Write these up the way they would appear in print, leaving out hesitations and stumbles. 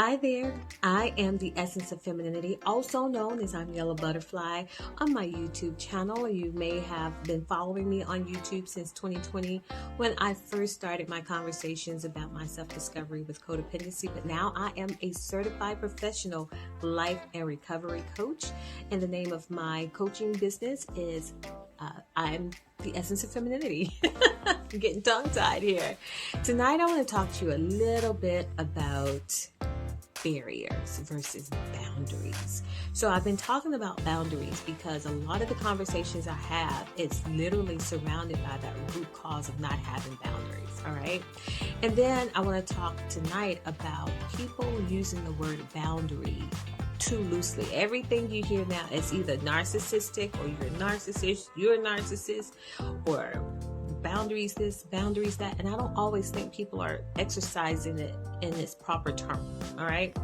Hi there, I am the Essence of Femininity, also known as I'm Yellow Butterfly on my YouTube channel. You may have been following me on YouTube since 2020 when I first started my conversations about my self-discovery with codependency, but now I am a certified professional life and recovery coach, and the name of my coaching business is I'm the Essence of Femininity. I'm getting tongue-tied here. Tonight I want to talk to you a little bit about barriers versus boundaries. So I've been talking about boundaries because a lot of the conversations I have, it's literally surrounded by that root cause of not having boundaries, all right? And then I want to talk tonight about people using the word boundary too loosely. Everything you hear now is either narcissistic or you're a narcissist, or boundaries this, boundaries that, and I don't always think people are exercising it in its proper term. All right.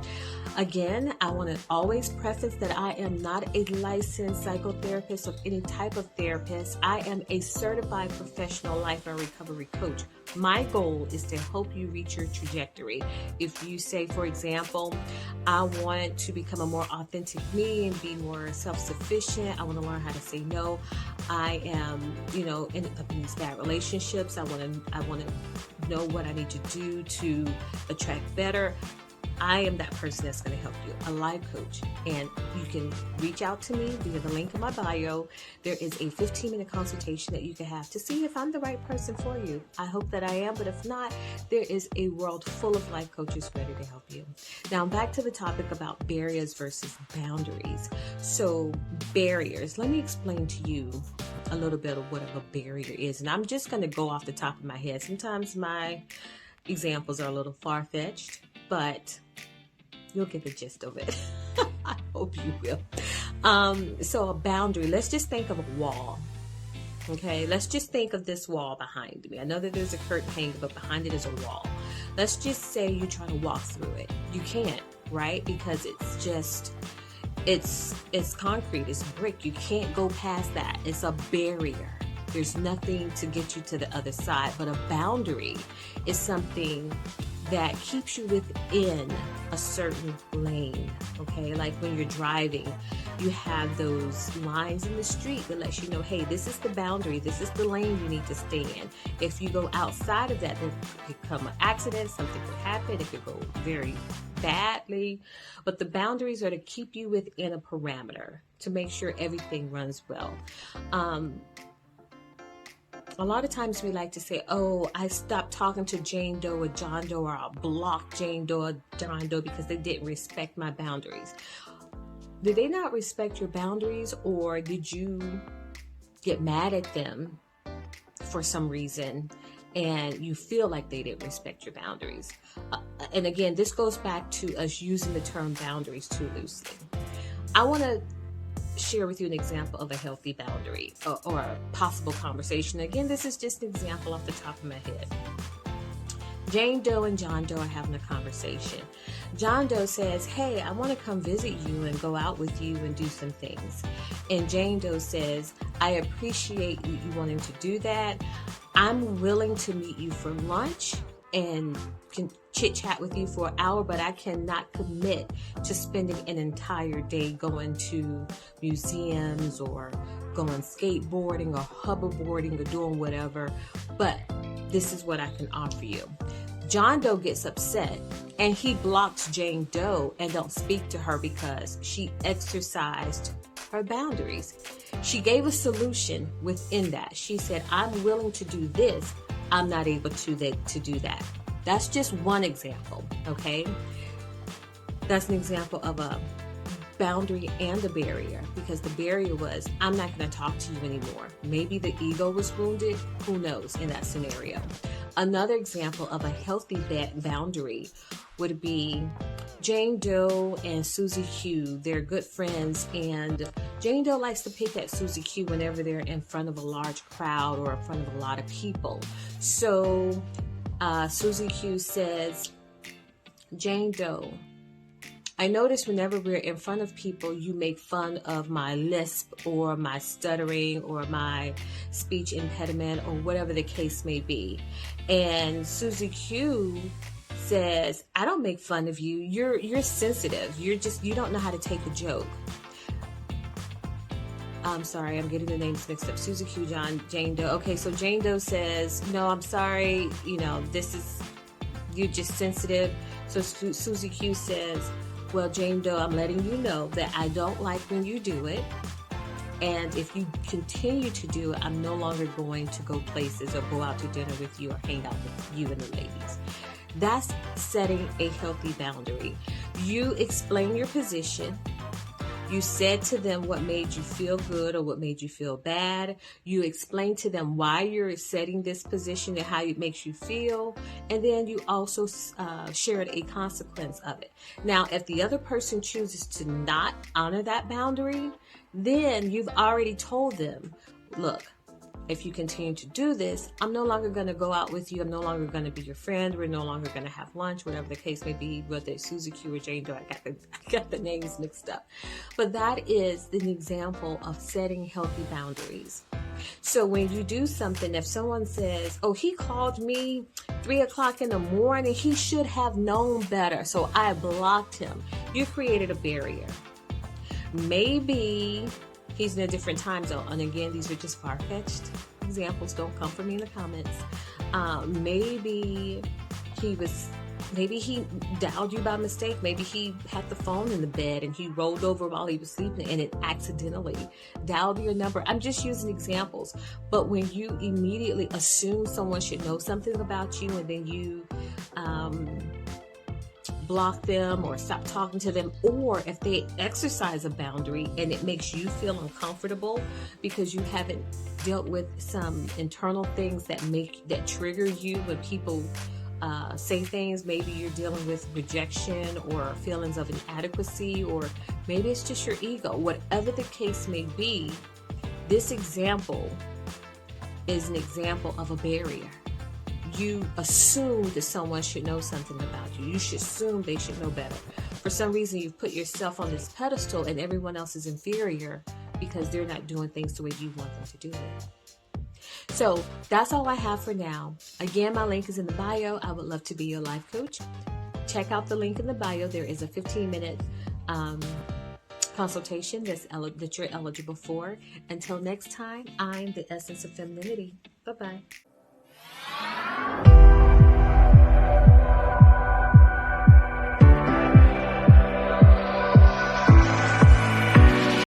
Again, I want to always preface that I am not a licensed psychotherapist or any type of therapist. I am a certified professional life and recovery coach. My goal is to help you reach your trajectory. If you say, for example, I want to become a more authentic me and be more self-sufficient, I want to learn how to say no, I am, in these bad relationships, I want to know what I need to do to attract better, I am that person that's going to help you, a life coach. And you can reach out to me via the link in my bio. There is a 15-minute consultation that you can have to see if I'm the right person for you. I hope that I am, but if not, there is a world full of life coaches ready to help you. Now, back to the topic about barriers versus boundaries. So, barriers. Let me explain to you a little bit of what a barrier is. And I'm just going to go off the top of my head. Sometimes my examples are a little far-fetched, but you'll get the gist of it. I hope you will. So a boundary, let's just think of a wall. Okay, let's just think of this wall behind me. I know that there's a curtain hanging, but behind it is a wall. Let's just say you try to walk through it. You can't, right? Because it's concrete, it's brick. You can't go past that. It's a barrier. There's nothing to get you to the other side. But a boundary is something that keeps you within a certain lane, okay? Like when you're driving, you have those lines in the street that lets you know, hey, this is the boundary, this is the lane you need to stay in. If you go outside of that, there could come an accident, something could happen, it could go very badly. But the boundaries are to keep you within a parameter, to make sure everything runs well. A lot of times we like to say, oh, I stopped talking to Jane Doe or John Doe, or I'll block Jane Doe or John Doe because they didn't respect my boundaries. Did they not respect your boundaries, or did you get mad at them for some reason and you feel like they didn't respect your boundaries? And again, this goes back to us using the term boundaries too loosely. I want to share with you an example of a healthy boundary or a possible conversation. Again, this is just an example off the top of my head. Jane Doe and John Doe are having a conversation. John Doe says, hey, I want to come visit you and go out with you and do some things. And Jane Doe says, I appreciate you wanting to do that. I'm willing to meet you for lunch and can chit chat with you for an hour, but I cannot commit to spending an entire day going to museums or going skateboarding or hoverboarding or doing whatever, but this is what I can offer you. John Doe gets upset and he blocks Jane Doe and don't speak to her because she exercised her boundaries. She gave a solution within that. She said, I'm willing to do this, I'm not able to do that. That's just one example, okay? That's an example of a boundary and a barrier, because the barrier was, I'm not going to talk to you anymore. Maybe the ego was wounded, who knows, in that scenario. Another example of a healthy boundary would be Jane Doe and Susie Q. They're good friends, and Jane Doe likes to pick at Susie Q whenever they're in front of a large crowd or in front of a lot of people. So Susie Q says, Jane Doe, I notice whenever we're in front of people, you make fun of my lisp or my stuttering or my speech impediment or whatever the case may be. And Susie Q says, I don't make fun of you. You're sensitive. You don't know how to take a joke. I'm sorry, I'm getting the names mixed up. Susie Q, Jane Doe. Okay, so Jane Doe says, no, I'm sorry, you're just sensitive. So Susie Q says, well, Jane Doe, I'm letting you know that I don't like when you do it. And if you continue to do it, I'm no longer going to go places or go out to dinner with you or hang out with you and the ladies. That's setting a healthy boundary. You explain your position. You said to them what made you feel good or what made you feel bad. You explain to them why you're setting this position and how it makes you feel. And then you also shared a consequence of it. Now, if the other person chooses to not honor that boundary, then you've already told them, look, if you continue to do this, I'm no longer going to go out with you. I'm no longer going to be your friend. We're no longer going to have lunch, whatever the case may be, whether it's Susie Q or Jane Doe. I got the names mixed up. But that is an example of setting healthy boundaries. So when you do something, if someone says, oh, he called me 3 o'clock in the morning, he should have known better, so I blocked him. You created a barrier. Maybe he's in a different time zone. And again, these are just far-fetched examples. Don't come for me in the comments. Maybe he dialed you by mistake. Maybe he had the phone in the bed and he rolled over while he was sleeping and it accidentally dialed your number. I'm just using examples. But when you immediately assume someone should know something about you and then you block them or stop talking to them, or if they exercise a boundary and it makes you feel uncomfortable because you haven't dealt with some internal things that trigger you when people say things. Maybe you're dealing with rejection or feelings of inadequacy, or maybe it's just your ego. Whatever the case may be, this example is an example of a barrier. You assume that someone should know something about you. You should assume they should know better. For some reason, you've put yourself on this pedestal and everyone else is inferior because they're not doing things the way you want them to do it. So that's all I have for now. Again, my link is in the bio. I would love to be your life coach. Check out the link in the bio. There is a 15-minute consultation that you're eligible for. Until next time, I'm the Essence of Femininity. Bye-bye.